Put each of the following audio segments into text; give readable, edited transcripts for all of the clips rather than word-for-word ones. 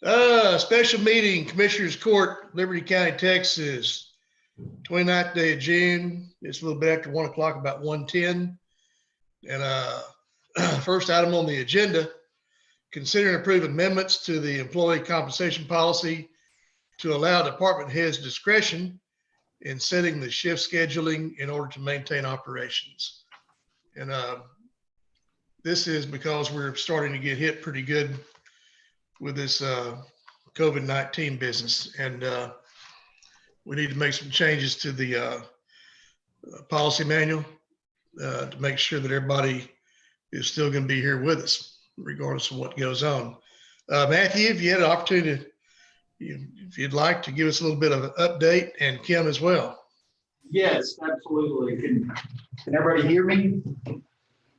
Special meeting, Commissioners Court, Liberty County, Texas, 29th day of June. It's a little bit after 1 o'clock, about 1:10. And first item on the agenda, consider and approve amendments to the employee compensation policy to allow department heads discretion in setting the shift scheduling in order to maintain operations. And this is because we're starting to get hit pretty good with this COVID-19 business. And we need to make some changes to the policy manual to make sure that everybody is still going to be here with us, regardless of what goes on. Matthew, if you had an opportunity, if you'd like to give us a little bit of an update, and Kim as well. Yes, absolutely. Can everybody hear me?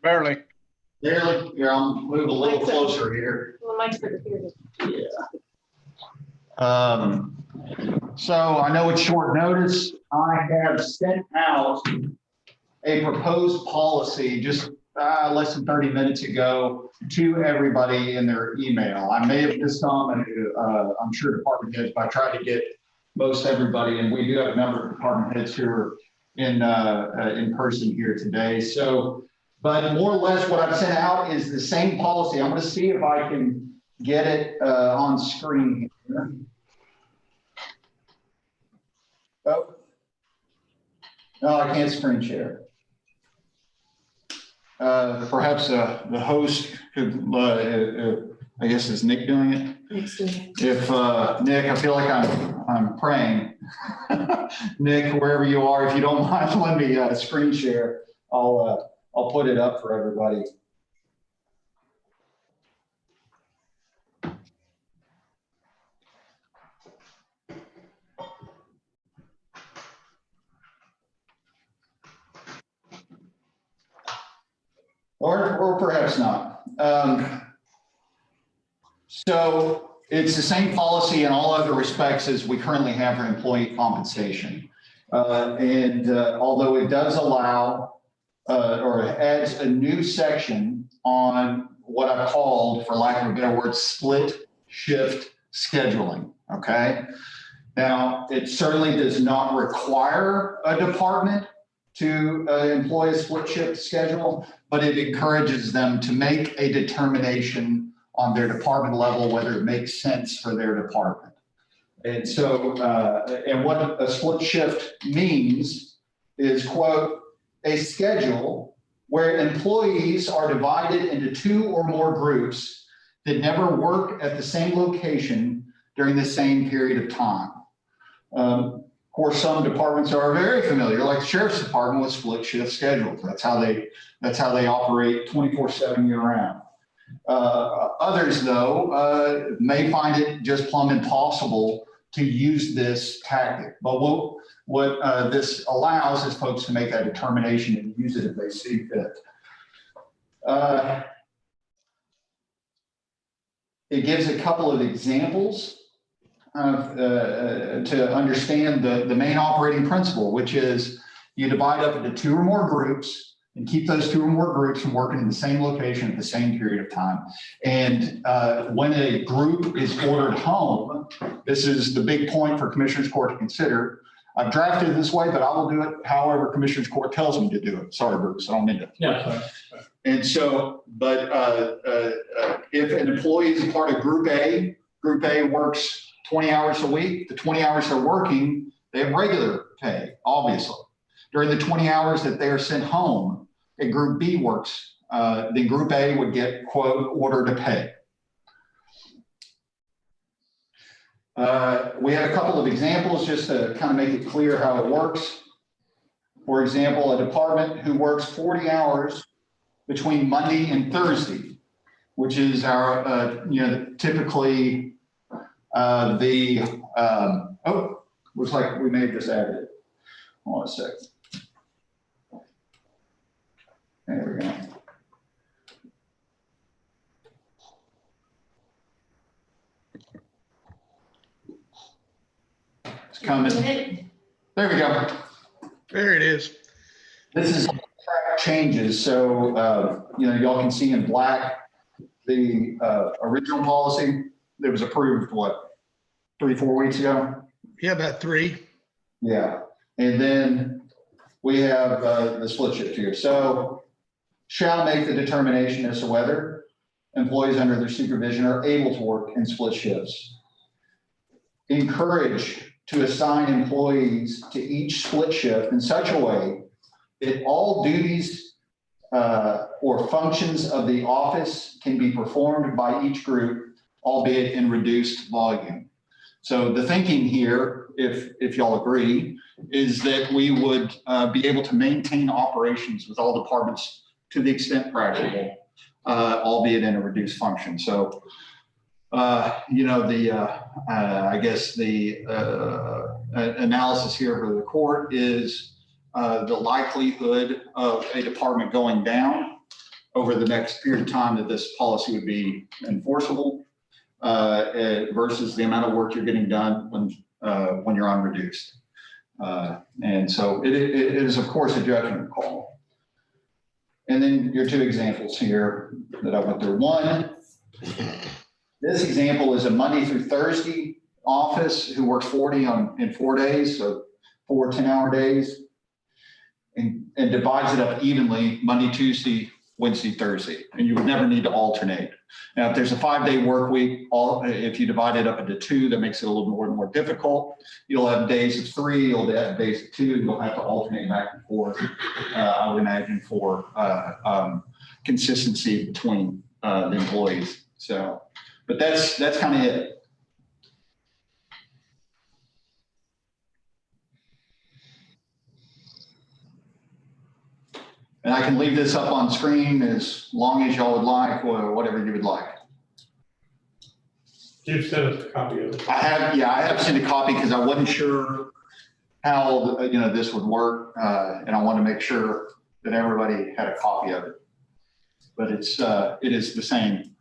Barely. Barely. Here, I'll move a little closer here. Well, Mike's for the theater. Yeah. So I know it's short notice. I have sent out a proposed policy just less than 30 minutes ago to everybody in their email. I may have missed some, I'm sure department heads, but I tried to get most everybody, and we do have a number of department heads who are in person here today. So, but more or less what I've sent out is the same policy. I'm going to see if I can get it on screen here. Oh, no, I can't screen share. Perhaps the host could, I guess, is Nick doing it? If Nick, I feel like I'm praying. Nick, wherever you are, if you don't mind, let me screen share. I'll put it up for everybody. Or perhaps not. So it's the same policy in all other respects as we currently have for employee compensation. Although it does allow or adds a new section on what I called, for lack of a better word, split shift scheduling, okay? Now, it certainly does not require a department to employ a split shift schedule, but it encourages them to make a determination on their department level whether it makes sense for their department. And so, and what a split shift means is, quote, a schedule where employees are divided into two or more groups that never work at the same location during the same period of time. Of course, some departments are very familiar, like the sheriff's department, with split shift schedules. That's how they operate 24/7 year round. Others, though, may find it just plumb impossible to use this tactic. But what this allows is folks to make that determination and use it if they see fit. It gives a couple of examples to understand the main operating principle, which is you divide up into two or more groups and keep those two or more groups from working in the same location at the same period of time. And when a group is ordered home, this is the big point for Commissioners Court to consider. I've drafted it this way, but I will do it however Commissioners Court tells me to do it. Sorry, Bruce, I don't mean to. Yeah, sorry. And so, but if an employee is a part of Group A works 20 hours a week, the 20 hours they're working, they have regular pay, obviously. During the 20 hours that they are sent home, and Group B works, then Group A would get, quote, order to pay. We have a couple of examples just to kind of make it clear how it works. For example, a department who works 40 hours between Monday and Thursday, which is our, typically oh, looks like we may have just added it. Hold on a second. There we go. It's coming. There we go. There it is. This is track changes. So, y'all can see in black the original policy, it was approved, what, 3-4 weeks ago? Yeah, about 3. Yeah, and then we have the split shift here. So shall make the determination as to whether employees under their supervision are able to work in split shifts. Encourage to assign employees to each split shift in such a way that all duties or functions of the office can be performed by each group, albeit in reduced volume. So the thinking here, if y'all agree, is that we would be able to maintain operations with all departments to the extent practicable, albeit in a reduced function. So, you know, I guess the analysis here for the court is the likelihood of a department going down over the next period of time that this policy would be enforceable versus the amount of work you're getting done when you're on reduced. And so it is, of course, a judgment call. And then your 2 examples here that I went through. One, this example is a Monday through Thursday office who works 40 in 4 days, so 4 10-hour days, and divides it up evenly, Monday, Tuesday, Wednesday, Thursday, and you would never need to alternate. Now, if there's a 5-day work week, if you divide it up into 2, that makes it a little more difficult. You'll have days of 3, you'll have days of 2, you'll have to alternate back and forth, I would imagine, for consistency between the employees. So, but that's kind of it. And I can leave this up on screen as long as y'all would like, or whatever you would like. You've sent us a copy of it. I have sent a copy because I wasn't sure how, this would work. And I want to make sure that everybody had a copy of it. But it is the same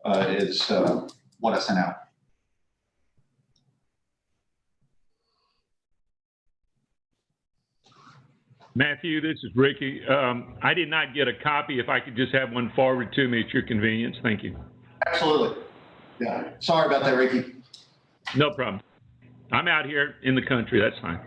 as what I sent out. Matthew, this is Ricky. I did not get a copy. If I could just have one forwarded to me at your convenience. Thank you. Absolutely. Yeah. Sorry about that, Ricky. No problem. I'm out here in the country. That's fine.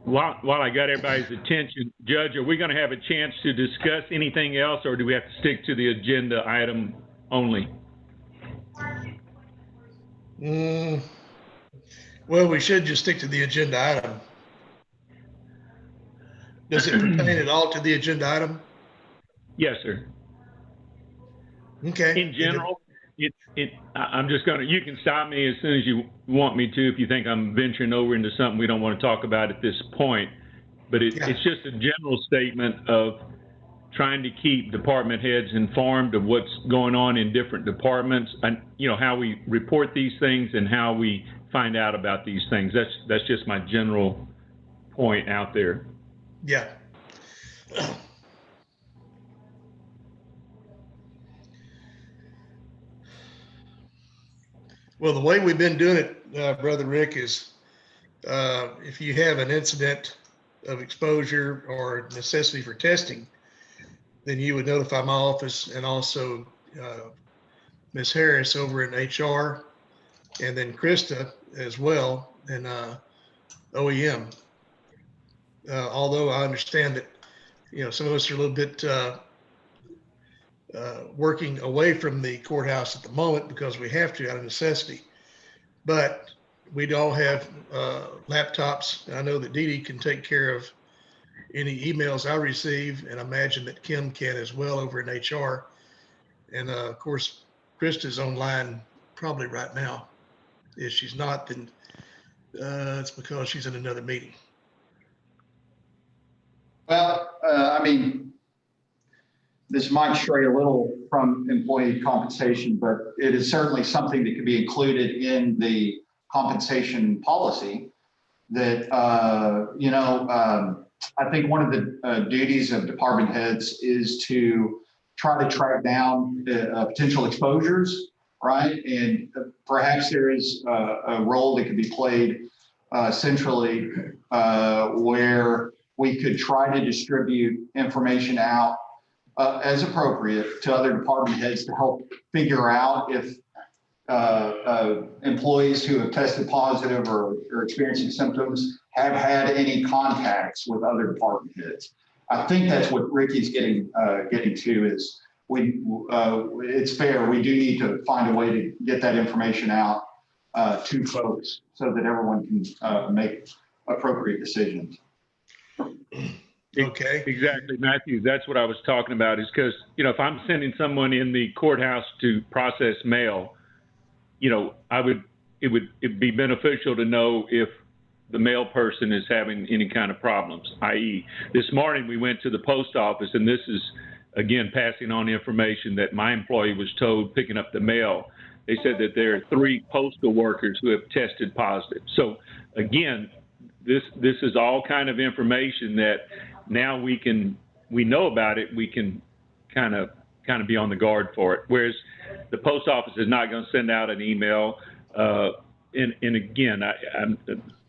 While I got everybody's attention, Judge, are we going to have a chance to discuss anything else, or do we have to stick to the agenda item only? Well, we should just stick to the agenda item. Does it pertain at all to the agenda item? Yes, sir. Okay. In general, I'm just going to, you can stop me as soon as you want me to if you think I'm venturing over into something we don't want to talk about at this point. But it's just a general statement of trying to keep department heads informed of what's going on in different departments and, how we report these things and how we find out about these things. That's just my general point out there. Yeah. Well, the way we've been doing it, Brother Rick, is if you have an incident of exposure or necessity for testing, then you would notify my office and also Ms. Harris over in HR, and then Krista as well, and OEM. Although I understand that, some of us are a little bit working away from the courthouse at the moment because we have to out of necessity, but we all have laptops. I know that Dee Dee can take care of any emails I receive, and I imagine that Kim can as well over in HR. And of course, Krista's online probably right now. If she's not, then it's because she's in another meeting. Well, this might stray a little from employee compensation, but it is certainly something that could be included in the compensation policy that, I think one of the duties of department heads is to try to track down potential exposures, right? And perhaps there is a role that could be played centrally where we could try to distribute information out as appropriate to other department heads to help figure out if employees who have tested positive or are experiencing symptoms have had any contacts with other department heads. I think that's what Ricky's getting to is it's fair. We do need to find a way to get that information out to folks so that everyone can make appropriate decisions. Okay. Exactly, Matthew. That's what I was talking about is because, if I'm sending someone in the courthouse to process mail, it'd be beneficial to know if the mail person is having any kind of problems, i.e. this morning we went to the post office, and this is, again, passing on information that my employee was told picking up the mail. They said that there are 3 postal workers who have tested positive. So again, this is all kind of information that now we know about it, we can kind of be on the guard for it. Whereas the post office is not going to send out an email. And again, I'm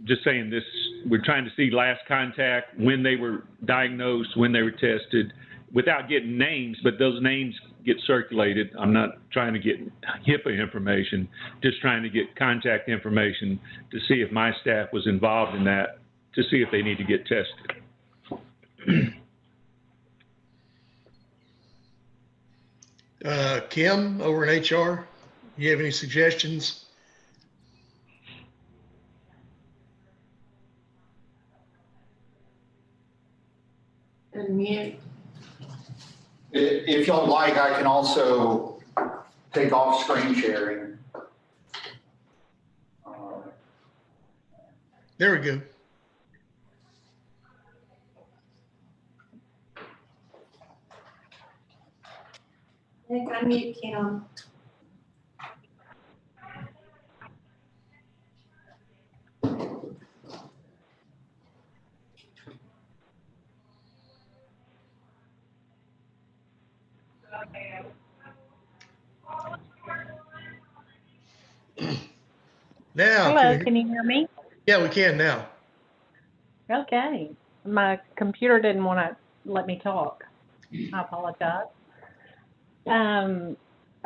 just saying this, we're trying to see last contact, when they were diagnosed, when they were tested, without getting names, but those names get circulated. I'm not trying to get HIPAA information, just trying to get contact information to see if my staff was involved in that, to see if they need to get tested. Kim, over in HR, you have any suggestions? Unmute. If y'all like, I can also take off screen sharing. There we go. Nick, unmute Kim. Now, Hello, can you hear me? yeah, we can now. Okay. My computer didn't want to let me talk. I apologize.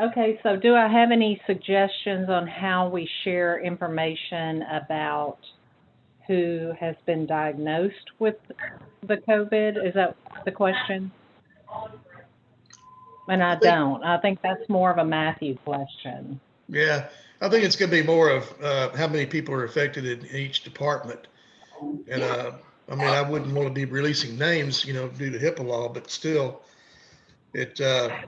Okay, so do I have any suggestions on how we share information about who has been diagnosed with the COVID? Is that the question? And I don't. I think that's more of a Matthew question. Yeah, I think it's going to be more of how many people are affected in each department. And I mean, I wouldn't want to be releasing names, due to HIPAA law, but still, I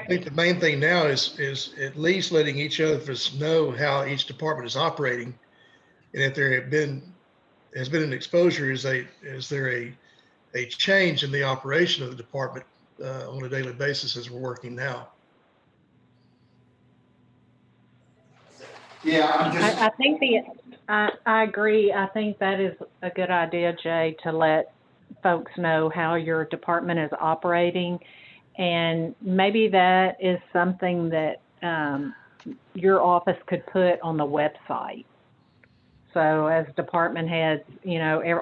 think the main thing now is at least letting each of us know how each department is operating, and if there has been an exposure, is there a change in the operation of the department on a daily basis as we're working now. Yeah, I think I agree. I think that is a good idea, Jay, to let folks know how your department is operating. And maybe that is something that your office could put on the website. So as department heads,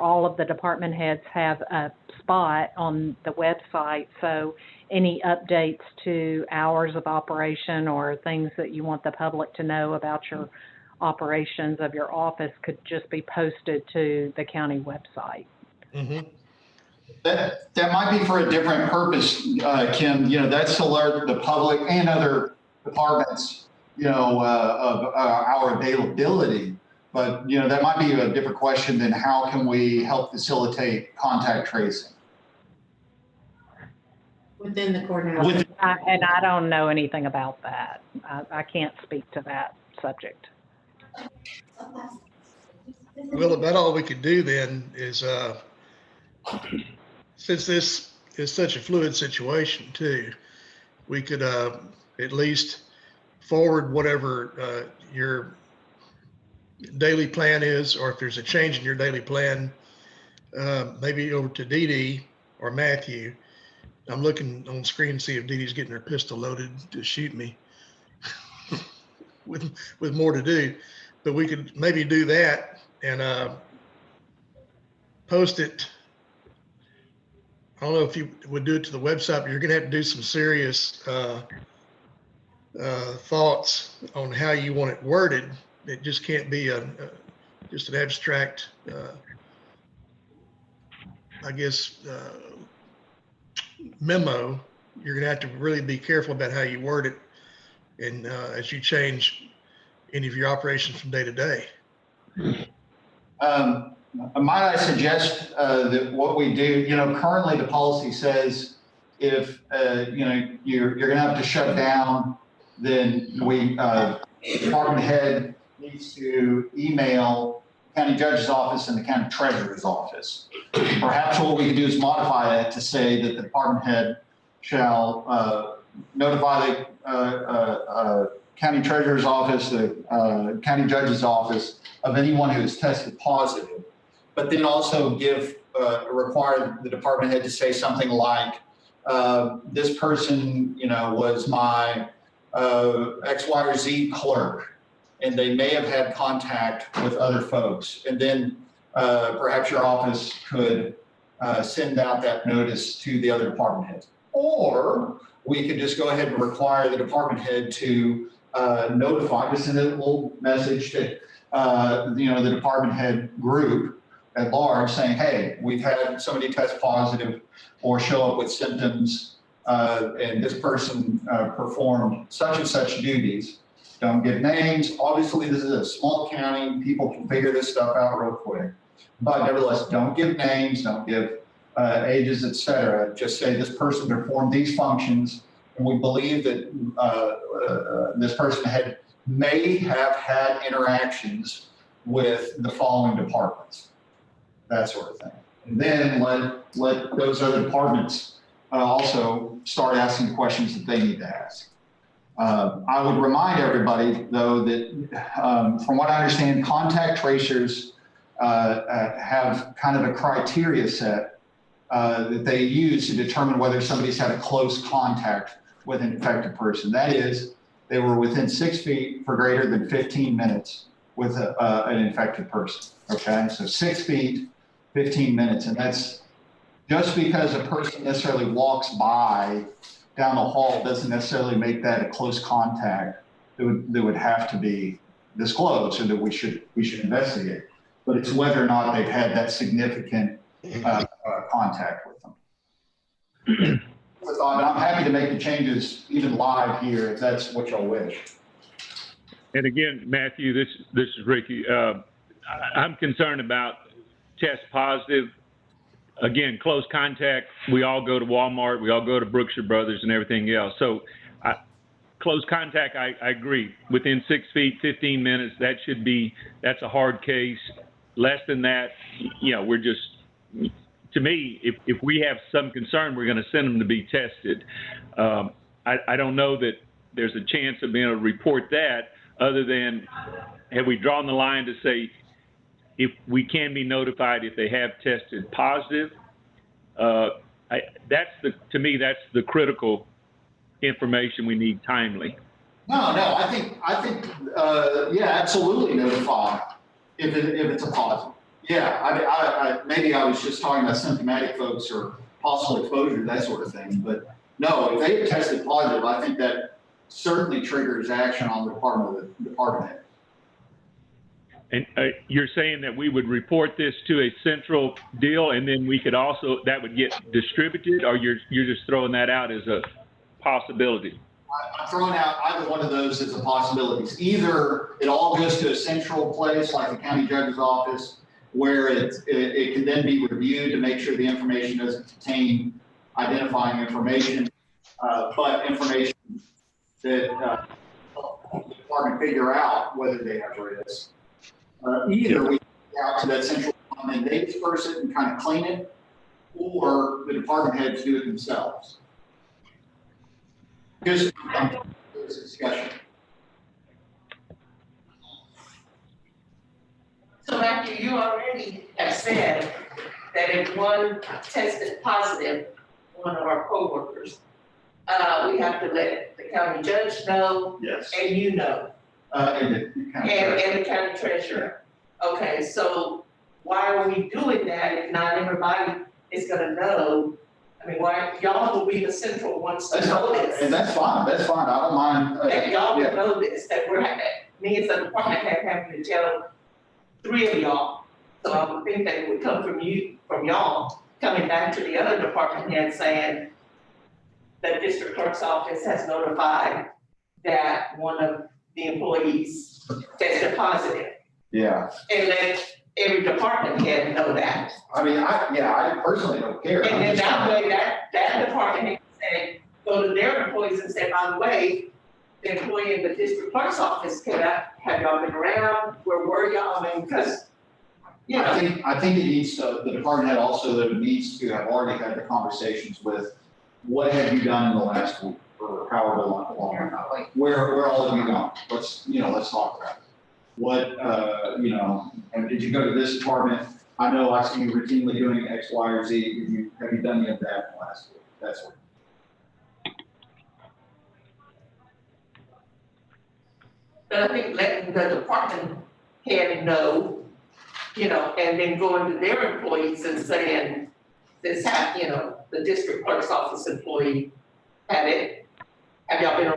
all of the department heads have a spot on the website. So any updates to hours of operation or things that you want the public to know about your operations of your office could just be posted to the county website. Mm-hmm. That might be for a different purpose, Kim. That's to alert the public and other departments, of our availability. But, that might be a different question than how can we help facilitate contact tracing? Within the courthouse. And I don't know anything about that. I can't speak to that subject. Well, about all we could do then is, since this is such a fluid situation too, we could at least forward whatever your daily plan is, or if there's a change in your daily plan, maybe over to Dee Dee or Matthew. I'm looking on screen to see if Dee Dee's getting her pistol loaded to shoot me with more to do. But we could maybe do that and post it. I don't know if you would do it to the website, but you're going to have to do some serious thoughts on how you want it worded. It just can't be just an abstract, I guess, memo. You're going to have to really be careful about how you word it, and as you change any of your operations from day to day. Might I suggest that what we do, currently the policy says if, you're going to have to shut down, then department head needs to email county judge's office and the county treasurer's office. Perhaps what we can do is modify that to say that the department head shall notify the county treasurer's office, the county judge's office of anyone who has tested positive, but then also require the department head to say something like, this person, was my X, Y, or Z clerk, and they may have had contact with other folks. And then perhaps your office could send out that notice to the other department heads. Or we could just go ahead and require the department head to notify, just send a little message to the department head group at large saying, hey, we've had somebody test positive or show up with symptoms, and this person performed such and such duties. Don't give names. Obviously, this is a small county. People can figure this stuff out real quick. But nevertheless, don't give names, don't give ages, et cetera. Just say this person performed these functions, and we believe that this person may have had interactions with the following departments, that sort of thing. And then let those other departments also start asking questions that they need to ask. I would remind everybody, though, that from what I understand, contact tracers have kind of a criteria set that they use to determine whether somebody's had a close contact with an infected person. That is, they were within 6 feet for greater than 15 minutes with an infected person. Okay, so 6 feet, 15 minutes, and that's just because a person necessarily walks by down the hall doesn't necessarily make that a close contact that would have to be disclosed, so that we should investigate. But it's whether or not they've had that significant contact with them. I'm happy to make the changes even live here if that's what y'all wish. And again, Matthew, this is Ricky. I'm concerned about test positive. Again, close contact, we all go to Walmart, we all go to Brookshire Brothers and everything else. So close contact, I agree. Within 6 feet, 15 minutes, that's a hard case. Less than that, we're just, to me, if we have some concern, we're going to send them to be tested. I don't know that there's a chance of being able to report that, other than have we drawn the line to say, if we can be notified if they have tested positive. To me, that's the critical information we need timely. No, I think, yeah, absolutely notify if it's a positive. Yeah, maybe I was just talking about symptomatic folks or possible exposure, that sort of thing. But no, if they have tested positive, I think that certainly triggers action on the department head. And you're saying that we would report this to a central deal, and then we could also, that would get distributed, or you're just throwing that out as a possibility? I'm throwing out either one of those as a possibility. Either it all goes to a central place like the county judge's office, where it can then be reviewed to make sure the information doesn't contain identifying information, but information that the department figure out whether they have risk. Either we go out to that central and they disperse it and kind of clean it, or the department heads do it themselves. Here's this discussion. So Matthew, you already have said that if one tested positive, one of our coworkers, we have to let the county judge know. Yes. And you know. And the county treasurer. And the county treasurer. Okay, so why are we doing that if not everybody is gonna know? I mean, why, y'all will be the central ones to That's know fine, this. and that's fine, I don't mind. That y'all yeah. will know this, that we're, me as a department head having to tell 3 of y'all. So I would think that it would come from you, from y'all, coming back to the other department head saying the district clerk's office has notified that one of the employees tested positive. Yeah, And let every department head know that. I mean, I personally don't care. And I'm then just that trying- way, that department head can say, go to their employees and say, by the way, the employee in the district clerk's office have y'all been around? Where were y'all? I mean, because, you know, I think it needs to, the department head also that needs to have already had the conversations with, what have you done in the last week or however long, like, where all have you gone? Let's talk about it. What, and did you go to this department? I know I see you routinely doing X, Y, or Z. Have you done any of that in the last week? That's what. but I think letting the department head know, and then going to their employees and saying, this the district clerk's office employee had it. Have y'all been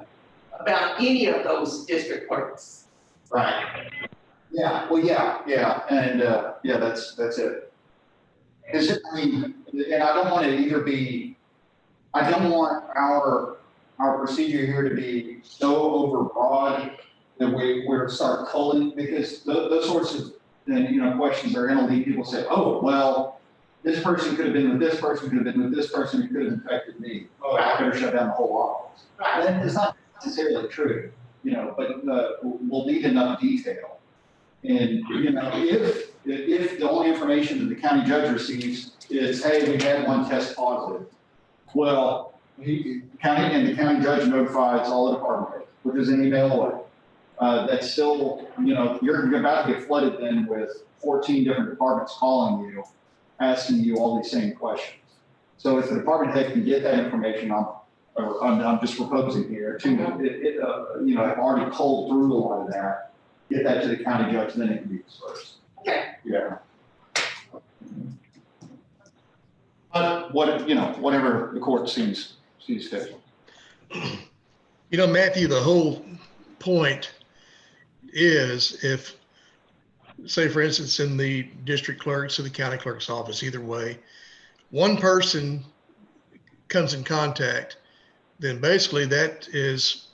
about any of those district clerks? Right. Yeah, well, yeah, and, that's it. I mean, and I don't want it either be, I don't want our procedure here to be so overbroad that we're start culling, because those sorts of, questions are gonna lead people to say, oh, well, this person could have been with this person, could have been with this person, it could have infected me. Oh, I better shut down the whole office. Right. And it's not necessarily true, but we'll need enough detail. And, if the only information that the county judge receives is, hey, we had one test positive, well, the county judge notifies all the department heads, which is an email away. That's still, you're about to get flooded then with 14 different departments calling you, asking you all these same questions. So if the department head can get that information, I'm just proposing here to, I've already culled through a lot of that, get that to the county judge, then it can be dispersed. Okay. Yeah. But whatever the court sees fit. Matthew, the whole point is if, say, for instance, in the district clerk's or the county clerk's office, either way, one person comes in contact, then basically that is,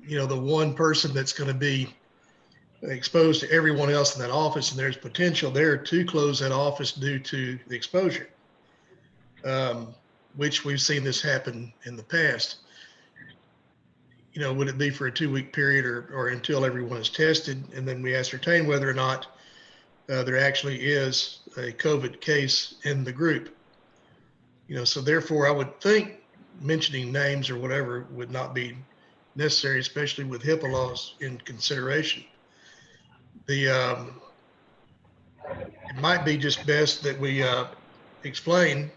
the one person that's going to be exposed to everyone else in that office, and there's potential there to close that office due to the exposure, which we've seen this happen in the past. Would it be for a 2-week period or until everyone is tested, and then we ascertain whether or not there actually is a COVID case in the group? So therefore I would think mentioning names or whatever would not be necessary, especially with HIPAA laws in consideration. It might be just best that we explain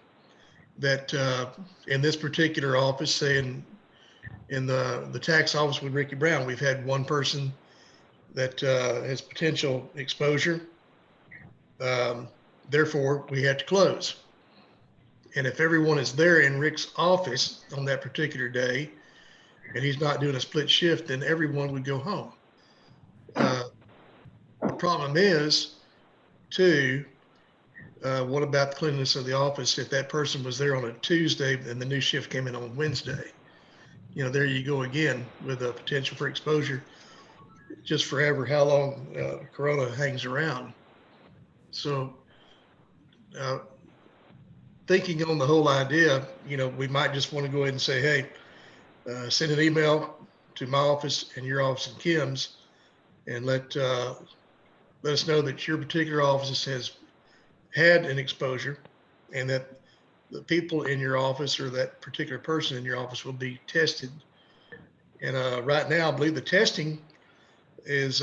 that in this particular office, say in the tax office with Ricky Brown, we've had one person that has potential exposure. Therefore, we had to close. And if everyone is there in Rick's office on that particular day, and he's not doing a split shift, then everyone would go home. The problem is, too, what about the cleanliness of the office? If that person was there on a Tuesday and the new shift came in on Wednesday, there you go again with a potential for exposure just forever, how long Corona hangs around. So thinking on the whole idea, we might just want to go ahead and say, hey, send an email to my office and your office and Kim's, and let us know that your particular office has had an exposure, and that the people in your office or that particular person in your office will be tested. And right now, I believe the testing is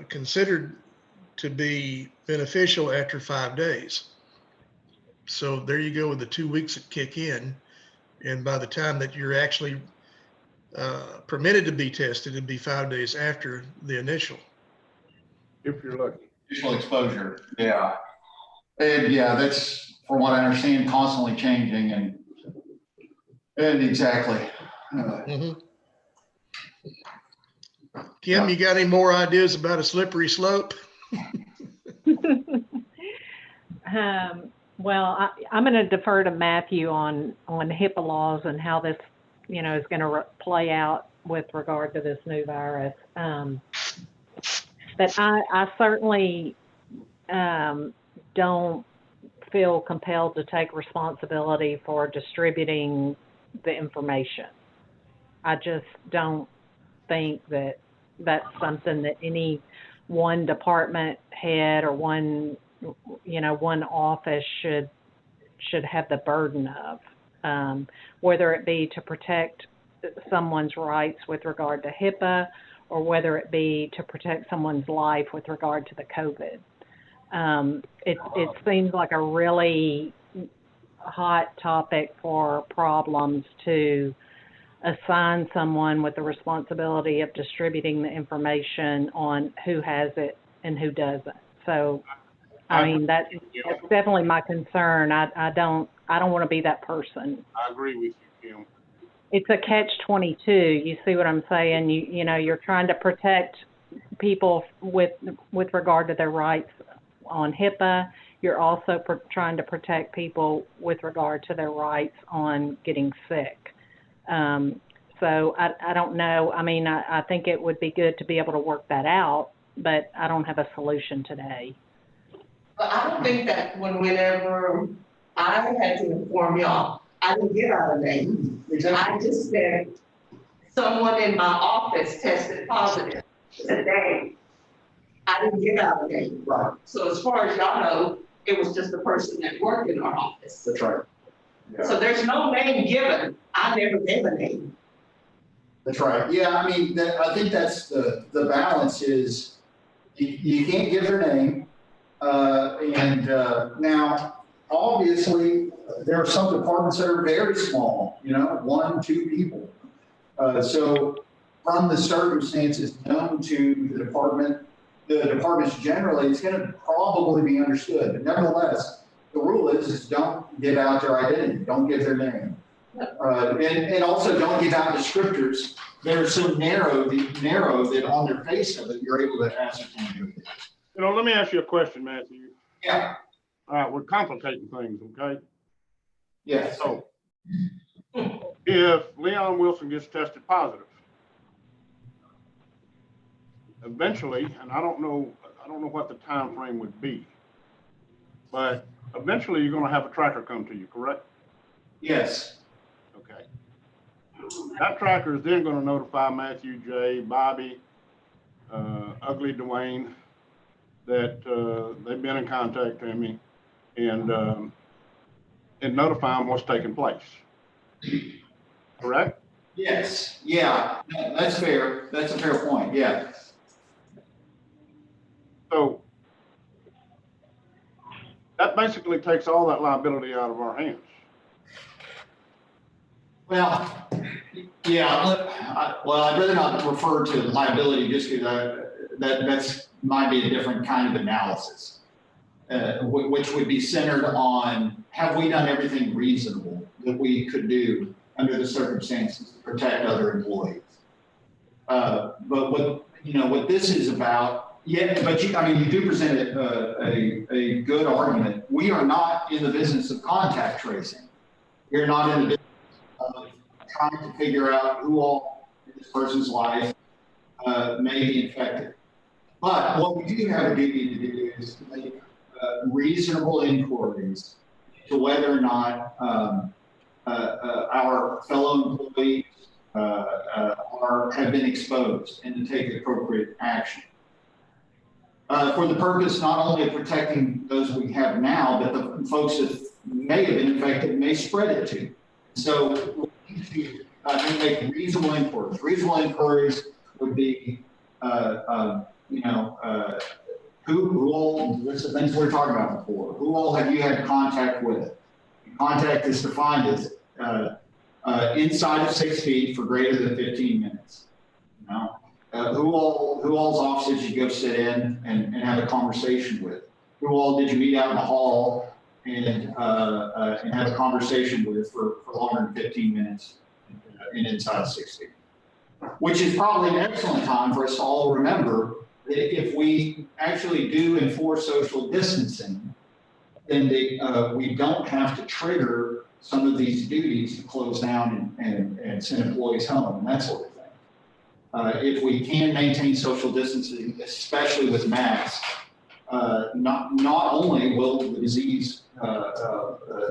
considered to be beneficial after 5 days. So there you go with the 2 weeks that kick in. And by the time that you're actually permitted to be tested, it'd be 5 days after the initial. If you're lucky. Additional exposure, yeah. And yeah, that's, from what I understand, constantly changing and exactly. Mhm. Kim, you got any more ideas about a slippery slope? Well, I'm going to defer to Matthew on HIPAA laws and how this, is going to play out with regard to this new virus. But I certainly don't feel compelled to take responsibility for distributing the information. I just don't think that that's something that any one department head or one office should have the burden of, whether it be to protect someone's rights with regard to HIPAA or whether it be to protect someone's life with regard to the COVID. It seems like a really hot topic for problems to assign someone with the responsibility of distributing the information on who has it and who doesn't. So, I mean, that's definitely my concern. I don't want to be that person. I agree with you, Kim. It's a catch-22. You see what I'm saying? You're trying to protect people with regard to their rights on HIPAA. You're also trying to protect people with regard to their rights on getting sick. So I don't know. I mean, I think it would be good to be able to work that out, but I don't have a solution today. But I don't think that whenever I had to inform y'all, I didn't give out a name. I just said, someone in my office tested positive today. I didn't give out a name. Right. So as far as y'all know, it was just the person that worked in our office. That's right. Yeah. So there's no name given. I never gave a name. That's right. Yeah, I mean, I think that's the balance is you can't give their name. Now, obviously, there are some departments that are very small, 1, 2 people. So from the circumstances known to the departments generally, it's going to probably be understood. But nevertheless, the rule is don't give out their identity. Don't give their name. And also don't give out descriptors that are so narrow that on their face of it, you're able to ascertain who it is. Let me ask you a question, Matthew. Yeah. All right, we're complicating things, okay? Yeah. So if Leon Wilson gets tested positive, eventually, and I don't know what the time frame would be, but eventually you're going to have a tracker come to you, correct? Yes. Okay. That tracker is then going to notify Matthew J., Bobby, Ugly Dwayne, that they've been in contact with me and notify them what's taking place. Correct? Yes. Yeah. No, that's fair. That's a fair point. Yeah. So that basically takes all that liability out of our hands. Well, yeah. I'd rather not refer to liability just because that's might be a different kind of analysis, which would be centered on have we done everything reasonable that we could do under the circumstances to protect other employees. But what this is about, yeah. But you do present a good argument. We are not in the business of contact tracing. We're not in the business of trying to figure out who all in this person's life may be infected. But what we do have a duty to do is to make reasonable inquiries to whether or not our fellow employees have been exposed and to take appropriate action. For the purpose not only of protecting those we have now, but the folks that may have been infected and may spread it to. So we need to make reasonable inquiries. Reasonable inquiries would be who all, this is the things we were talking about before, who all have you had contact with? Contact is defined as inside of 6 feet for greater than 15 minutes. who all's office did you go sit in and have a conversation with? Who all did you meet out in the hall and have a conversation with for longer than 15 minutes in inside 60? Which is probably an excellent time for us to all remember that if we actually do enforce social distancing, then we don't have to trigger some of these duties to close down and send employees home and that sort of thing. If we can maintain social distancing, especially with masks, not only will the disease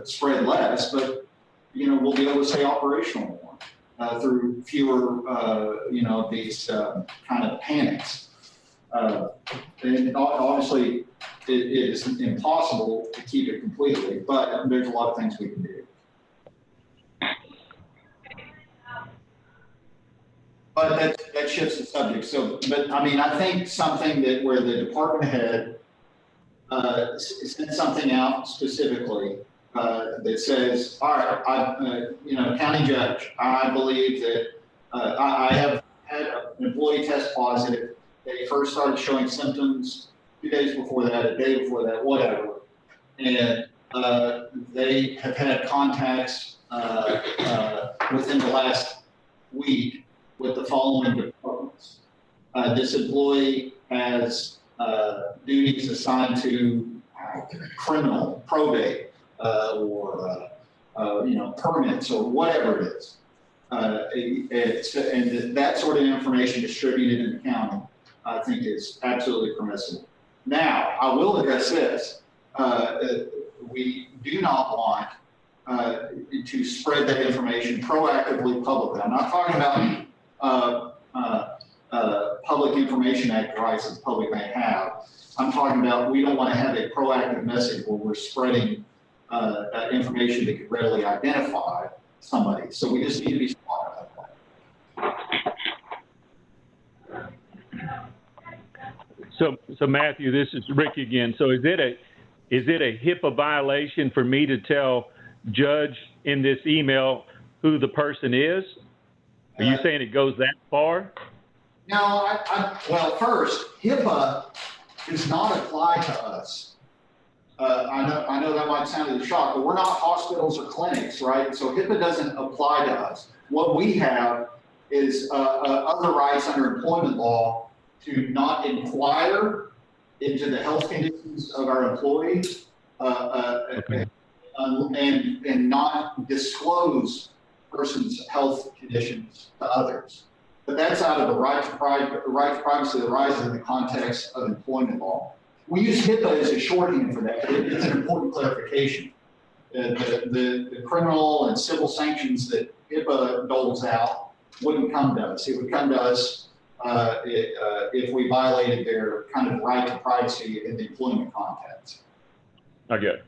spread less, but we'll be able to stay operational more through fewer these kind of panics. And obviously, it is impossible to keep it completely, but there's a lot of things we can do. But that shifts the subject. So, but I mean, I think something where the department head sent something out specifically that says, all right, county judge, I believe that I have had an employee test positive. They first started showing symptoms 2 days before that, a day before that, whatever. And they have had contacts within the last week with the following departments. This employee has duties assigned to criminal, probate, or permits or whatever it is. And that sort of information distributed in the county, I think, is absolutely permissible. Now, I will address this. We do not want to spread that information proactively publicly. I'm not talking about Public Information Act rights that the public may have. I'm talking about we don't want to have a proactive message where we're spreading information that could readily identify somebody. So we just need to be smart about that. So Matthew, this is Rick again. So is it a HIPAA violation for me to tell Judge in this email who the person is? Are you saying it goes that far? No, well, first, HIPAA does not apply to us. I know that might sound like a shock, but we're not hospitals or clinics, right? So HIPAA doesn't apply to us. What we have is other rights under employment law to not inquire into the health conditions of our employees Okay. and not disclose persons' health conditions to others. But that's out of the right to privacy that arises in the context of employment law. We use HIPAA as a shorthand for that. It's an important clarification. The criminal and civil sanctions that HIPAA doles out wouldn't come to us. It would come to us if we violated their kind of right to privacy in the employment context. I get it.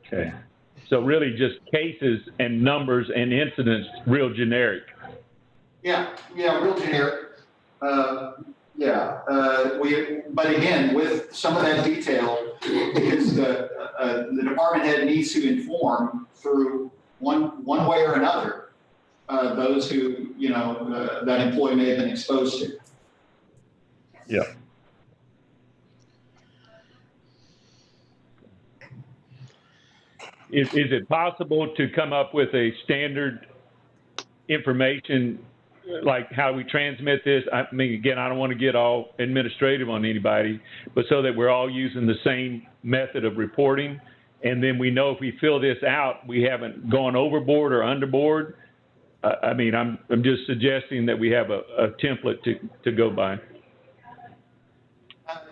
Okay. So really just cases and numbers and incidents, real generic. Yeah, real generic. But again, with some of that detail, because the department head needs to inform through one way or another those who that employee may have been exposed to. Yeah. Is it possible to come up with a standard information, like how we transmit this? I mean, again, I don't want to get all administrative on anybody, but so that we're all using the same method of reporting. And then we know if we fill this out, we haven't gone overboard or underboard. I mean, I'm just suggesting that we have a template to go by.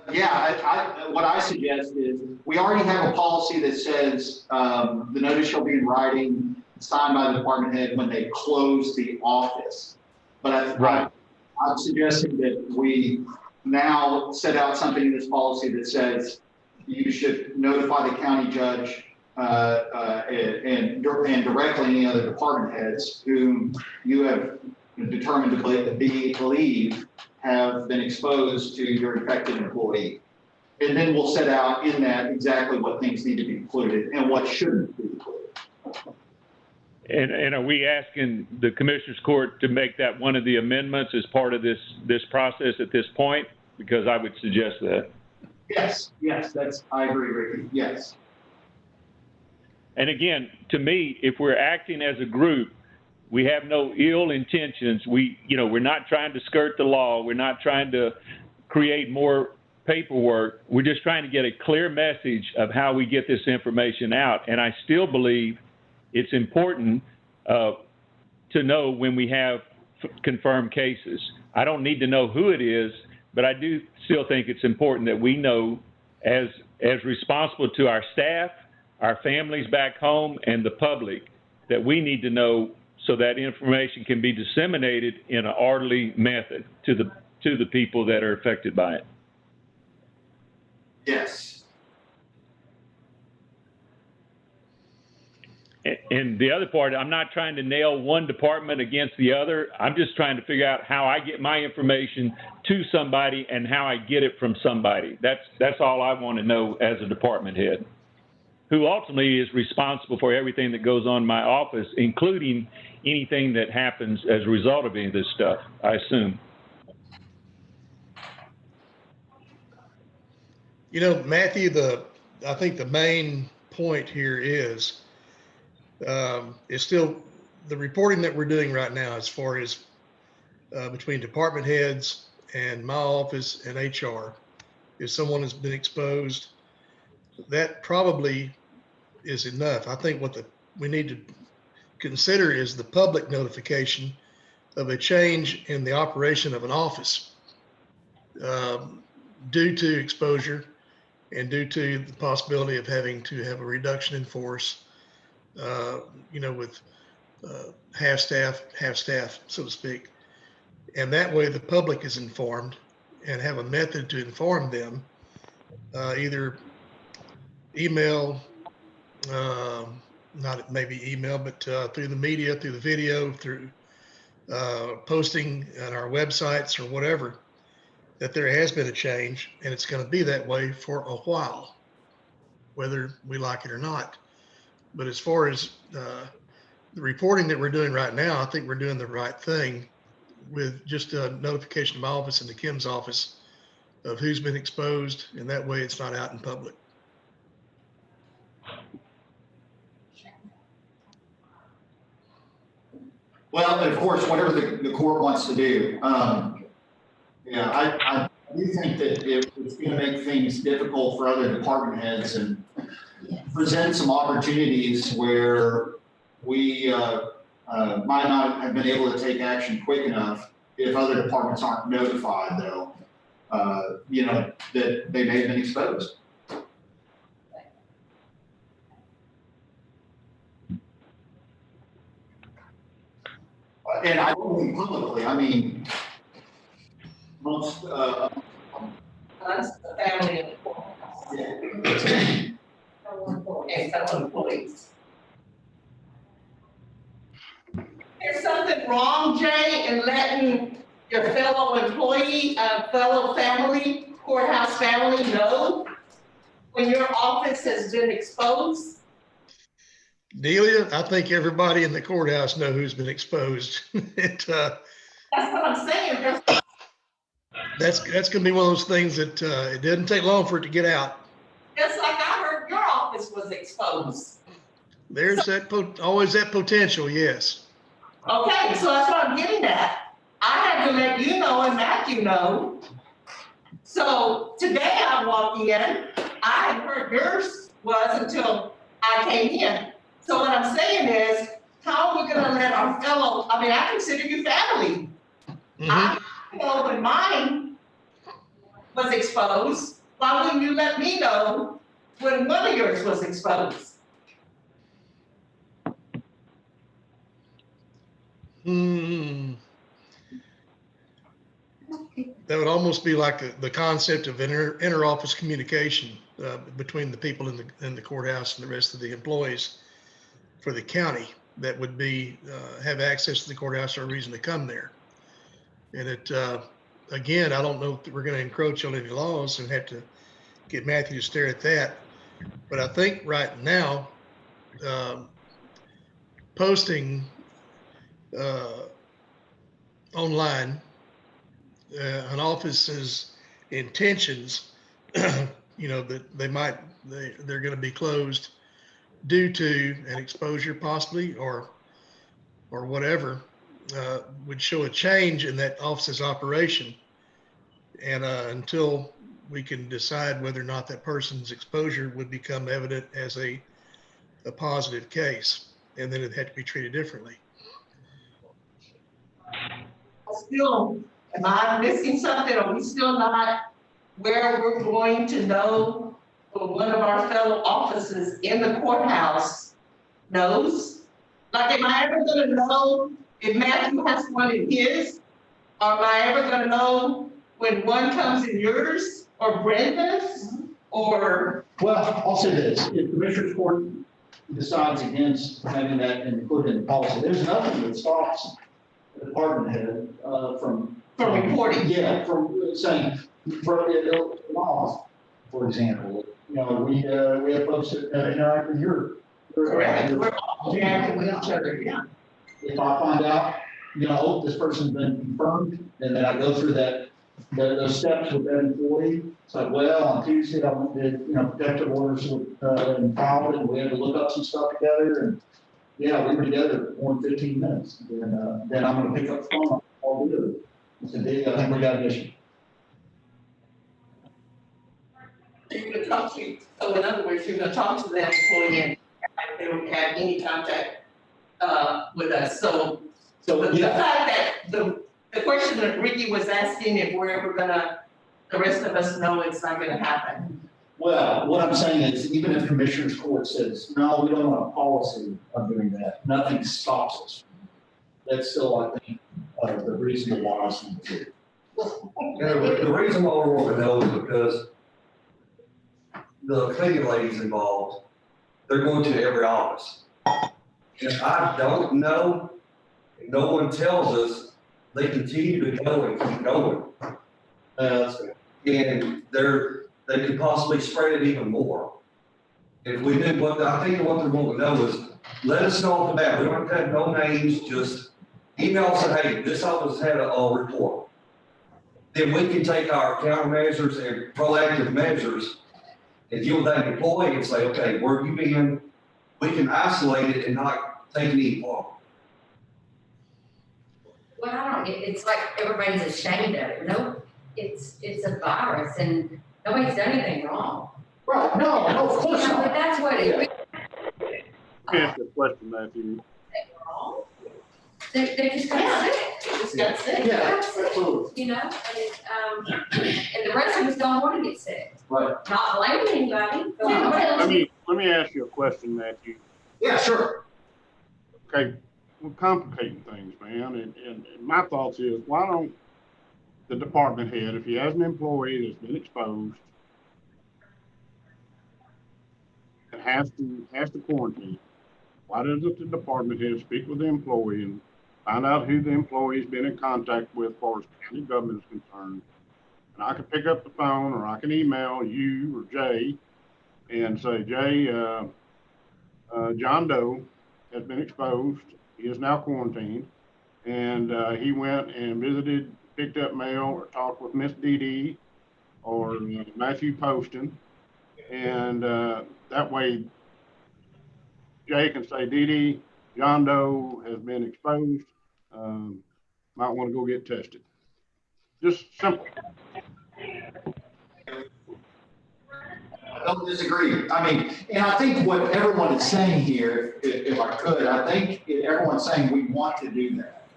What I suggest is we already have a policy that says the notice shall be in writing, signed by the department head when they close the office. But I'm suggesting that we now set out something in this policy that says you should notify the county judge and directly any other department heads whom you have determined to believe have been exposed to your infected employee. And then we'll set out in that exactly what things need to be included and what shouldn't be included. And are we asking the Commissioners Court to make that one of the amendments as part of this process at this point? Because I would suggest that. Yes, I agree, Ricky, yes. And again, to me, if we're acting as a group, we have no ill intentions. We're not trying to skirt the law. We're not trying to create more paperwork. We're just trying to get a clear message of how we get this information out. And I still believe it's important to know when we have confirmed cases. I don't need to know who it is, but I do still think it's important that we know as responsible to our staff, our families back home, and the public, that we need to know so that information can be disseminated in an orderly method to the people that are affected by it. Yes. And the other part, I'm not trying to nail one department against the other. I'm just trying to figure out how I get my information to somebody and how I get it from somebody. That's all I want to know as a department head, who ultimately is responsible for everything that goes on in my office, including anything that happens as a result of any of this stuff, I assume. You know, Matthew, I think the main point here is still the reporting that we're doing right now as far as between department heads and my office and HR. If someone has been exposed, that probably is enough. I think what we need to consider is the public notification of a change in the operation of an office due to exposure and due to the possibility of having to have a reduction in force, with half staff, so to speak. And that way the public is informed and have a method to inform them, either email, not maybe email, but through the media, through the video, through posting on our websites or whatever, that there has been a change and it's going to be that way for a while, whether we like it or not. But as far as the reporting that we're doing right now, I think we're doing the right thing with just a notification to my office and to Kim's office of who's been exposed, and that way it's not out in public. Well, and of course, whatever the court wants to do. I do think that it's going to make things difficult for other department heads and present some opportunities where we might not have been able to take action quick enough if other departments aren't notified, though, that they may have been exposed. And I don't mean publicly, I mean, most, Us, the family and the courthouse. And some employees. There's something wrong, Jay, in letting your fellow employee, fellow family, courthouse family know when your office has been exposed? Delia, I think everybody in the courthouse know who's been exposed. That's what I'm saying. That's going to be one of those things that it doesn't take long for it to get out. Just like I heard your office was exposed. There's always that potential, yes. Okay, so that's what I'm getting at. I had to let you know and Matthew know. So today I walked in, I had heard yours was until I came in. So what I'm saying is, how are we gonna let our fellow, I consider you family. Mhm. I know when mine was exposed, why wouldn't you let me know when one of yours was exposed? That would almost be like the concept of inter-office communication between the people in the courthouse and the rest of the employees for the county that would be have access to the courthouse or a reason to come there. And again, I don't know if we're going to encroach on any laws and have to get Matthew to stare at that. But I think right now, posting online an office's intentions, that they're going to be closed due to an exposure possibly or whatever, would show a change in that office's operation. And until we can decide whether or not that person's exposure would become evident as a positive case, and then it had to be treated differently. Still, am I missing something? Are we still not where we're going to know for one of our fellow officers in the courthouse knows? Like, am I ever gonna know if Matthew has one in his? Or am I ever gonna know when one comes in yours or Brenda's or? Well, I'll say this, if Commissioner's Court decides against having that included in the policy, there's nothing that stops the department head from reporting? Yeah, from saying, for laws, for example, we have folks that interact with your. Correct, we're all interacting with each other, yeah. If I find out, this person's been confirmed, and then I go through those steps with that employee. It's like, well, on Tuesday, I did, protective orders and filed, and we had to look up some stuff together, and yeah, we were together for more than 15 minutes. And then I'm going to pick up the phone. I'll do it. I said, Dave, I think we got an issue. You're gonna talk to, so in other words, you're gonna talk to that employee and if they don't have any contact with us. So the yeah. fact that the question that Ricky was asking, if we're ever gonna, the rest of us know it's not gonna happen. Well, what I'm saying is, even if Commissioner's Court says, no, we don't want a policy of doing that, nothing stops us. That's still, I think, the reason why I see it. The reason why we want to know is because the cleaning ladies involved, they're going to every office. And I don't know, if no one tells us, they continue to go and keep going. And they could possibly spread it even more. If we do, I think what they're going to know is, let us know off the bat. We don't have no names, just email us, hey, this office had a report. Then we can take our countermeasures and proactive measures and deal with that employee and say, okay, where have you been? We can isolate it and not take any harm. Well, I don't, it's like everybody's ashamed of it. No, it's a virus and nobody's done anything wrong. Right, no, of course But not. that's what it is. Let me ask you a question, Matthew. They just got sick. Just got sick. Yeah, absolutely. And the rest of us don't want to get sick. Right. Not blaming anybody. But we want to- Let me ask you a question, Matthew. Yeah, sure. Okay, we're complicating things, man, and my thoughts is, why don't the department head, if he has an employee that's been exposed and has to quarantine, why doesn't the department head speak with the employee and find out who the employee's been in contact with as far as county government is concerned? And I can pick up the phone or I can email you or Jay and say, Jay, John Doe has been exposed. He is now quarantined. And he went and visited, picked up mail or talked with Miss Dee Dee or Matthew Poston. And that way, Jay can say, Dee Dee, John Doe has been exposed. Might want to go get tested. Just simple. I don't disagree. I mean, and I think what everyone is saying here, if I could, I think everyone's saying we want to do that.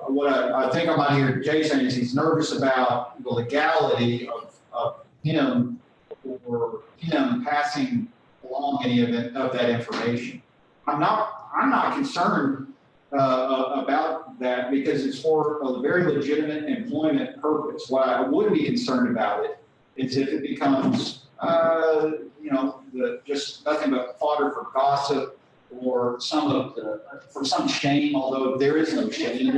What I think I might hear Jay saying is he's nervous about the legality of him or him passing along any of that information. I'm not concerned about that because it's for a very legitimate employment purpose. What I would be concerned about it is if it becomes, just nothing but fodder for gossip or for some shame, although there is no shame.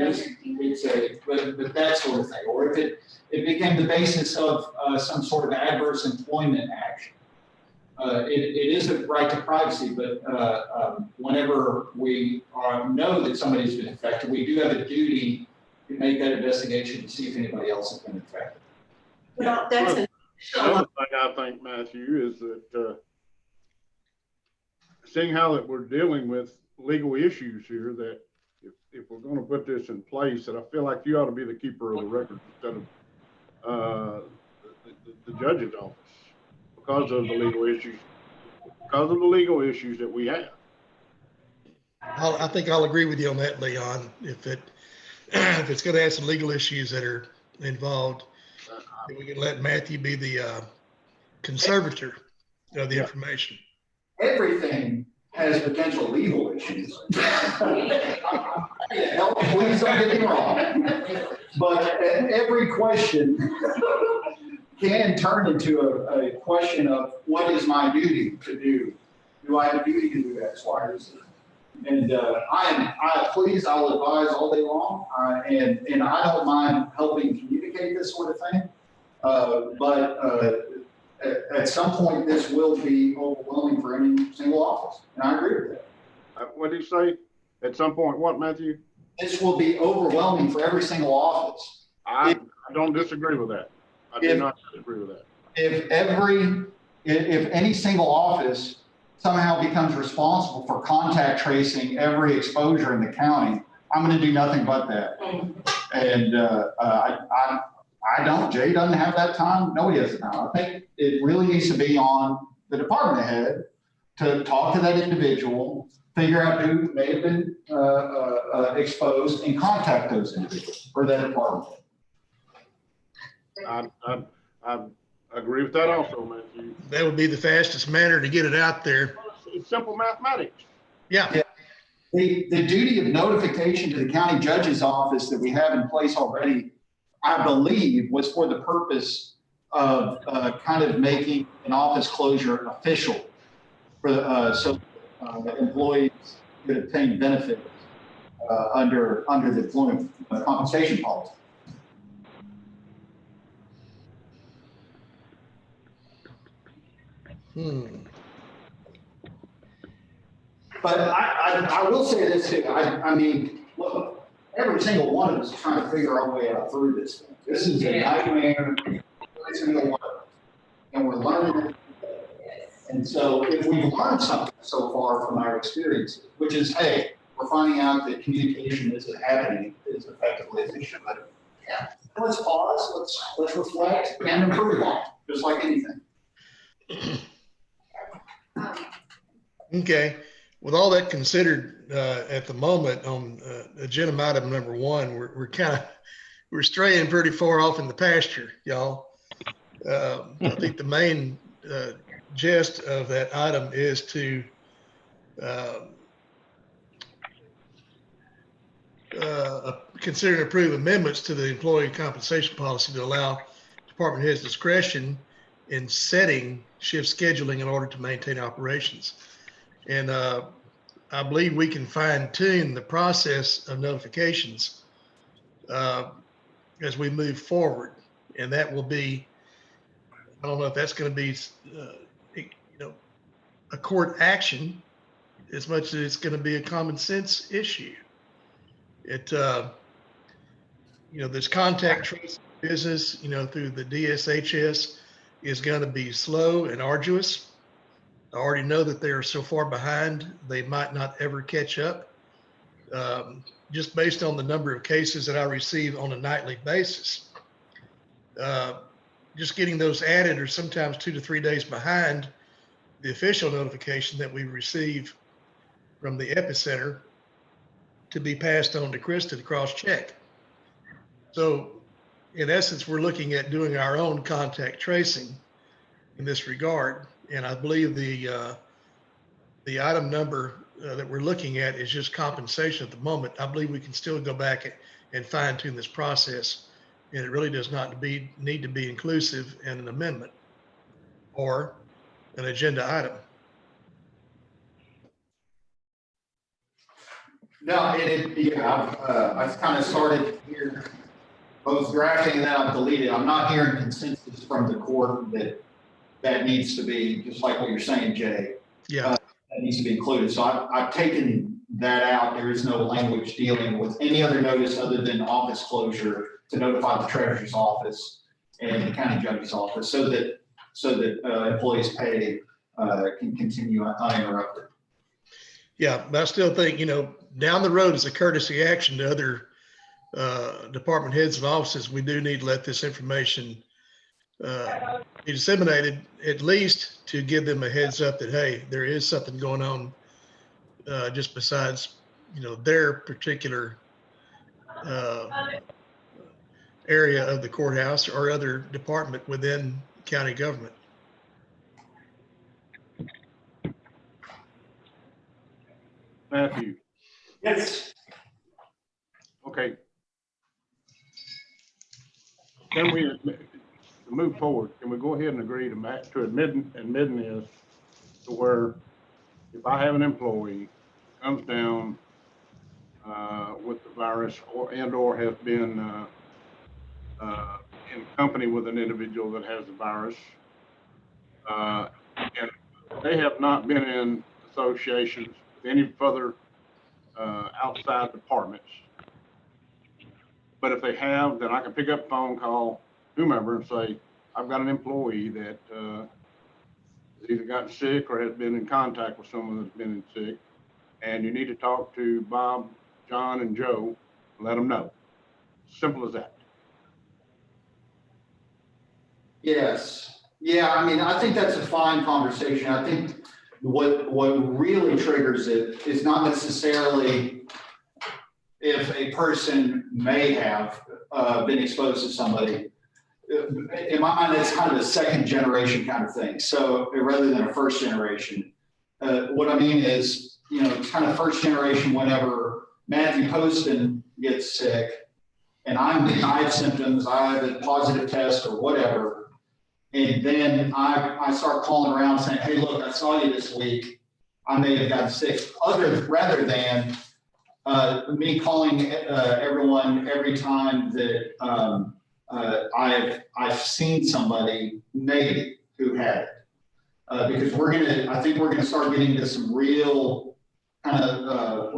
But that sort of thing. Or if it became the basis of some sort of adverse employment action. it is a right to privacy, but whenever we know that somebody's been infected, we do have a duty to make that investigation to see if anybody else has been infected. Well, that's a, The other thing I think, Matthew, is that, seeing how that we're dealing with legal issues here, that if we're gonna put this in place, that I feel like you ought to be the keeper of the record instead of, the judge's office, because of the legal issues that we have. I think I'll agree with you on that, Leon. If it's going to have some legal issues that are involved, then we can let Matthew be the conservator of the information. Everything has potential legal issues. Hell, please don't get me wrong. But every question can turn into a question of what is my duty to do? Do I have a duty to do X, Y, or Z? And please, I'll advise all day long, and I don't mind helping communicate this sort of thing. But at some point, this will be overwhelming for any single office, and I agree with that. What did you say? At some point, what, Matthew? This will be overwhelming for every single office. I don't disagree with that. I do not disagree with that. If any single office somehow becomes responsible for contact tracing every exposure in the county, I'm going to do nothing but that. And I don't. Jay doesn't have that time. Nobody has the time. I think it really needs to be on the department head to talk to that individual, figure out who may have been exposed, and contact those individuals or that department head. I agree with that also, Matthew. That would be the fastest manner to get it out there. It's simple mathematics. Yeah. The duty of notification to the county judge's office that we have in place already, I believe, was for the purpose of kind of making an office closure official for so employees could obtain benefits under the employment compensation policy. But I will say this too. I mean, look, every single one of us is trying to figure our way out through this thing. This is a nightmare. It's going to work. And we're learning it. And so if we've learned something so far from our experiences, which is, hey, we're finding out that communication isn't happening as effectively as it should. Yeah. Let's pause, let's reflect and improve on it, just like anything. Okay. With all that considered, at the moment on agenda item number 1, we're straying pretty far off in the pasture, y'all. I think the main gist of that item is to consider and approve amendments to the employee compensation policy to allow department heads discretion in setting shift scheduling in order to maintain operations. And I believe we can fine tune the process of notifications as we move forward. And that will be, I don't know if that's going to be, a court action as much as it's going to be a common sense issue. This contact tracing business, through the DSHS is going to be slow and arduous. I already know that they are so far behind, they might not ever catch up. Just based on the number of cases that I receive on a nightly basis. Just getting those added are sometimes 2 to 3 days behind the official notification that we receive from the epicenter to be passed on to Krista to cross-check. So in essence, we're looking at doing our own contact tracing in this regard. And I believe the item number that we're looking at is just compensation at the moment. I believe we can still go back and fine tune this process. And it really does not need to be inclusive in an amendment or an agenda item. No, I've kind of started here, both drafting and then I've deleted. I'm not hearing consensus from the court that that needs to be, just like what you're saying, Jay, Yeah, that needs to be included. So I've taken that out. There is no language dealing with any other notice other than office closure to notify the treasurer's office and the county judge's office so that employees' pay can continue uninterrupted. yeah, but I still think, down the road as a courtesy action to other department heads and offices, we do need to let this information be disseminated, at least to give them a heads up that, hey, there is something going on just besides, their particular area of the courthouse or other department within county government. Matthew, Yes. okay. Can we, to move forward, can we go ahead and agree to admitting this to where if I have an employee comes down with the virus or has been in company with an individual that has the virus, and they have not been in associations with any further outside departments. But if they have, then I can pick up the phone, call whomever and say, I've got an employee that has either gotten sick or has been in contact with someone that's been sick, and you need to talk to Bob, John, and Joe, and let them know. Simple as that. Yes. Yeah, I mean, I think that's a fine conversation. I think what really triggers it is not necessarily if a person may have been exposed to somebody. In my mind, it's kind of a second generation kind of thing. So rather than a first generation, what I mean is, it's kind of first generation whenever Matthew Poston gets sick and I have symptoms, I have a positive test or whatever. And then I start calling around saying, hey, look, I saw you this week. I may have gotten sick. Rather than me calling everyone every time that I've seen somebody negative who had it. Because I think we're gonna start getting into some real kind of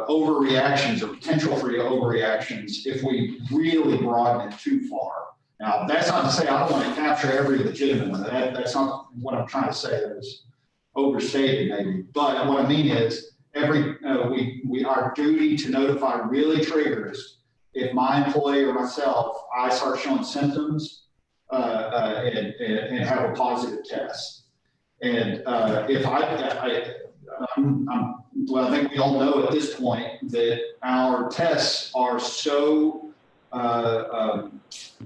overreactions or potential for overreactions if we really broaden it too far. Now, that's not to say I don't want to capture every legitimate one. That's not what I'm trying to say. That was overstated maybe. But what I mean is our duty to notify really triggers if my employee or myself, I start showing symptoms and have a positive test. And if well, I think we all know at this point that our tests are so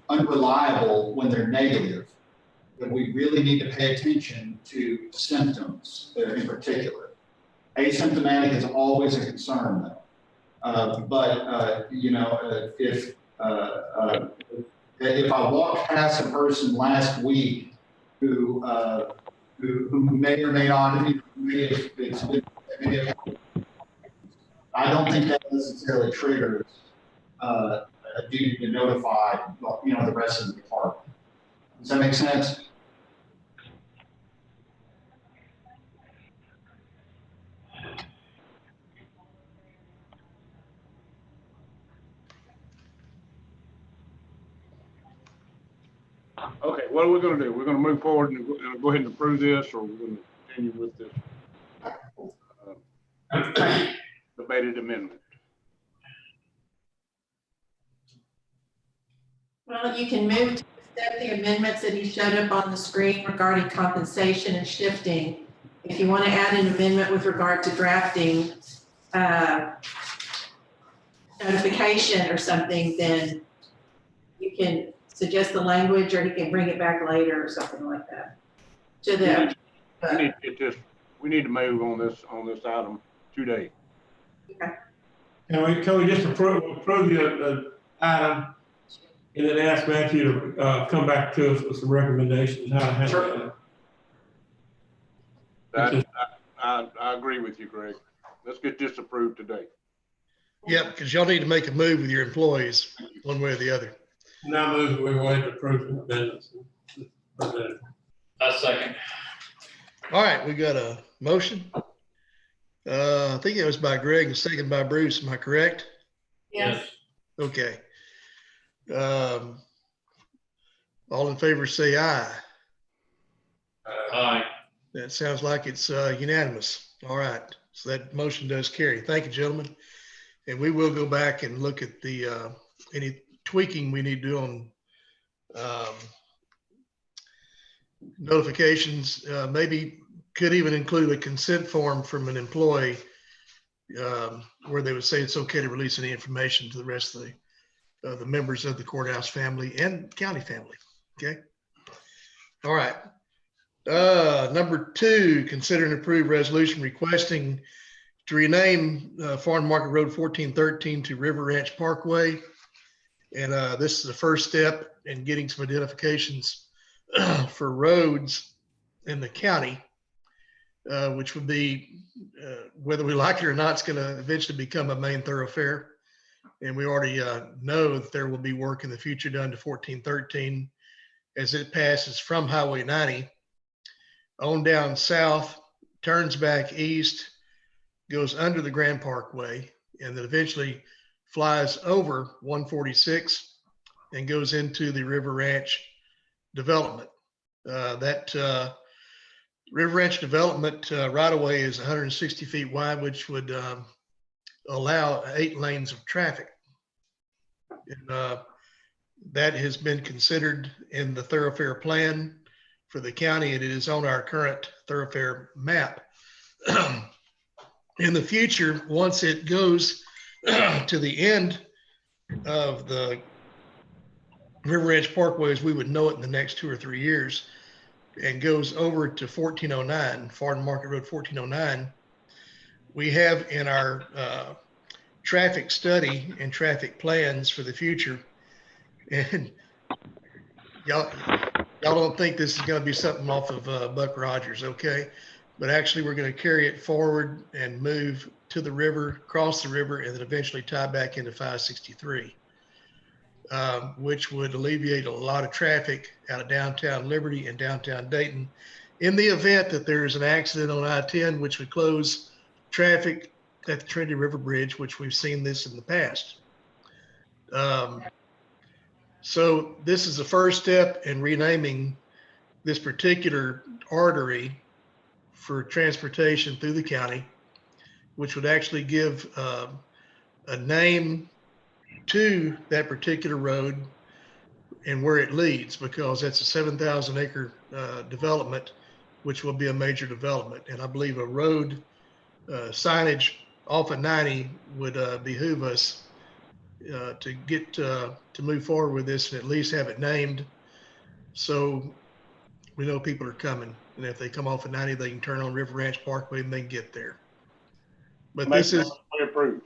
unreliable when they're negative that we really need to pay attention to symptoms in particular. Asymptomatic is always a concern though. If I walked past a person last week who may or may not I don't think that necessarily triggers a duty to notify, the rest of the department. Does that make sense? Okay, what are we gonna do? We're gonna move forward and go ahead and approve this, or we're gonna continue with this debated amendment? Well, you can move to accept the amendments that he showed up on the screen regarding compensation and shifting. If you want to add an amendment with regard to drafting notification or something, then you can suggest the language, or he can bring it back later or something like that. To the We need to move on this item today. Can we just approve the item and then ask Matthew to come back to us with some recommendations how to handle that? I agree with you, Greg. Let's get this approved today. Yeah, because y'all need to make a move with your employees one way or the other. Now move, we go ahead and approve the amendments. I second. All right, we got a motion. I think it was by Greg and second by Bruce. Am I correct? Yes. Okay. All in favor say aye. Aye. That sounds like it's unanimous. All right. So that motion does carry. Thank you, gentlemen. And we will go back and look at the any tweaking we need to do on notifications. Maybe could even include a consent form from an employee where they would say it's okay to release any information to the rest of the members of the courthouse family and county family. Okay. All right. Number 2, consider and approve resolution requesting to rename Farm Market Road 1413 to River Ranch Parkway. And this is the first step in getting some identifications for roads in the county, which would be, whether we like it or not, it's going to eventually become a main thoroughfare. And we already know that there will be work in the future done to 1413 as it passes from Highway 90 on down south, turns back east, goes under the Grand Parkway, and then eventually flies over 146 and goes into the River Ranch development. That River Ranch development right away is 160 feet wide, which would allow 8 lanes of traffic. And that has been considered in the thoroughfare plan for the county, and it is on our current thoroughfare map. In the future, once it goes to the end of the River Ranch Parkway, as we would know it in the next 2 or 3 years, and goes over to 1409, Farm Market Road 1409, we have in our traffic study and traffic plans for the future. And y'all don't think this is going to be something off of Buck Rogers, okay? But actually, we're going to carry it forward and move to the river, cross the river, and then eventually tie back into 563, which would alleviate a lot of traffic out of downtown Liberty and downtown Dayton in the event that there is an accident on I-10, which would close traffic at the Trinity River Bridge, which we've seen this in the past. So this is the first step in renaming this particular artery for transportation through the county, which would actually give a name to that particular road and where it leads, because that's a 7,000 acre development, which will be a major development. And I believe a road signage off of 90 would behoove us to get to move forward with this and at least have it named, so we know people are coming. And if they come off of 90, they can turn on River Ranch Parkway and they can get there. But this is. We approve.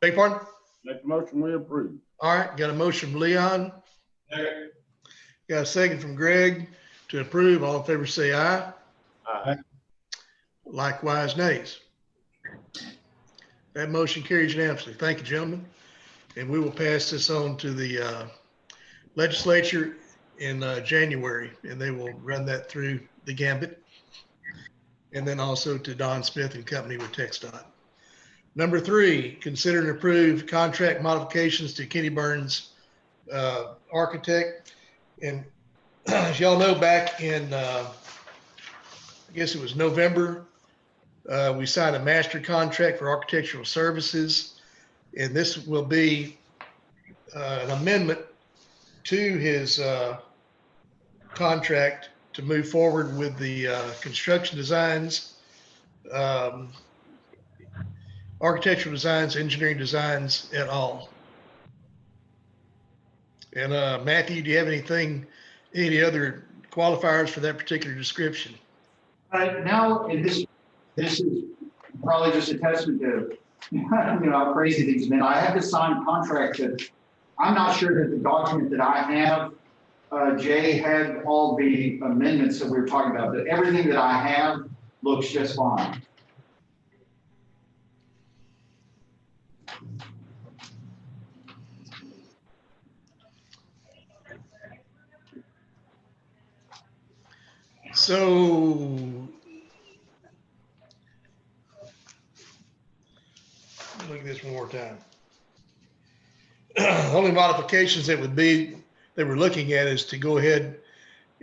Beg pardon? Make the motion, we approve. All right, got a motion from Leon. Got a second from Greg to approve. All in favor say aye. Aye. Likewise, nays. That motion carries unanimously. Thank you, gentlemen. And we will pass this on to the legislature in January, and they will run that through the gambit. And then also to Don Smith and company with TxDOT. Number 3, consider and approve contract modifications to Kenny Burns Architect. And as y'all know, back in, I guess it was November, we signed a master contract for architectural services. And this will be an amendment to his contract to move forward with the construction designs, architectural designs, engineering designs et al. And Matthew, do you have any other qualifiers for that particular description? Now, and this is probably just a testament to, how crazy things have been. I have to sign contract that I'm not sure that the document that I have, Jay, had all the amendments that we were talking about, but everything that I have looks just fine. So look at this one more time. Only modifications that would be, they were looking at is to go ahead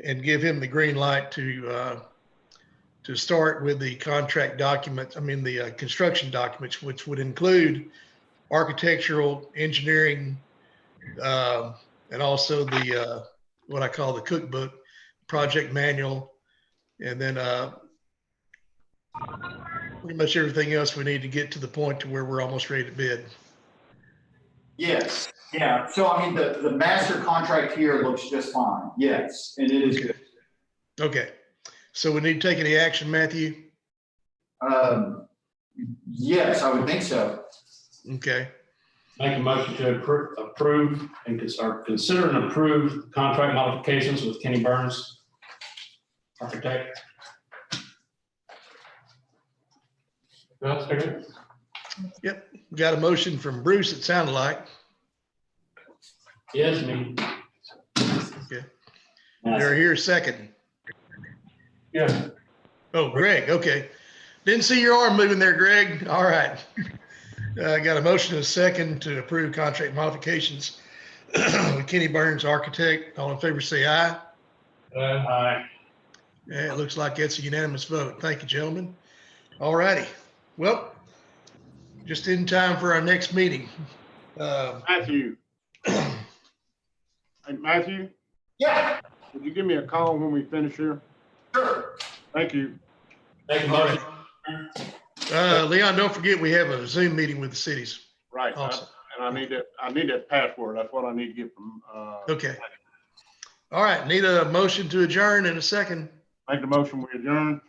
and give him the green light to start with the contract documents, the construction documents, which would include architectural, engineering, and also the, what I call the cookbook, project manual, and then pretty much everything else we need to get to the point to where we're almost ready to bid. Yes, yeah. So I mean, the master contract here looks just fine. Yes, and it is good. Okay. So we need to take any action, Matthew? Yes, I would think so. Okay. Make a motion to approve and consider and approve contract modifications with Kenny Burns, architect. Yep. We got a motion from Bruce, it sounded like. Yes, me. Okay. They're here second. Yeah. Oh, Greg, okay. Didn't see your arm moving there, Greg. All right. Got a motion and a second to approve contract modifications with Kenny Burns, architect. All in favor, say aye. Aye. Yeah, it looks like that's a unanimous vote. Thank you, gentlemen. All righty. Well, just in time for our next meeting. Matthew. Hey, Matthew, Yeah, would you give me a call when we finish here? sure. Thank you. Make a motion. Leon, don't forget we have a Zoom meeting with the cities. Right. Awesome. And I need that password. That's what I need to get from, Okay. All right. Need a motion to adjourn in a second. make the motion, we adjourn.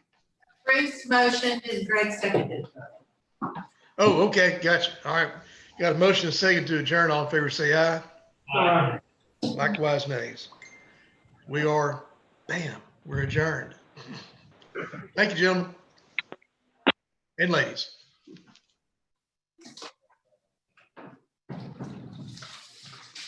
Bruce motion and Greg seconded. Oh, okay. Gotcha. All right. Got a motion and a second to adjourn. All in favor, say aye. Aye. Likewise, nays. We're adjourned. Thank you, gentlemen and ladies.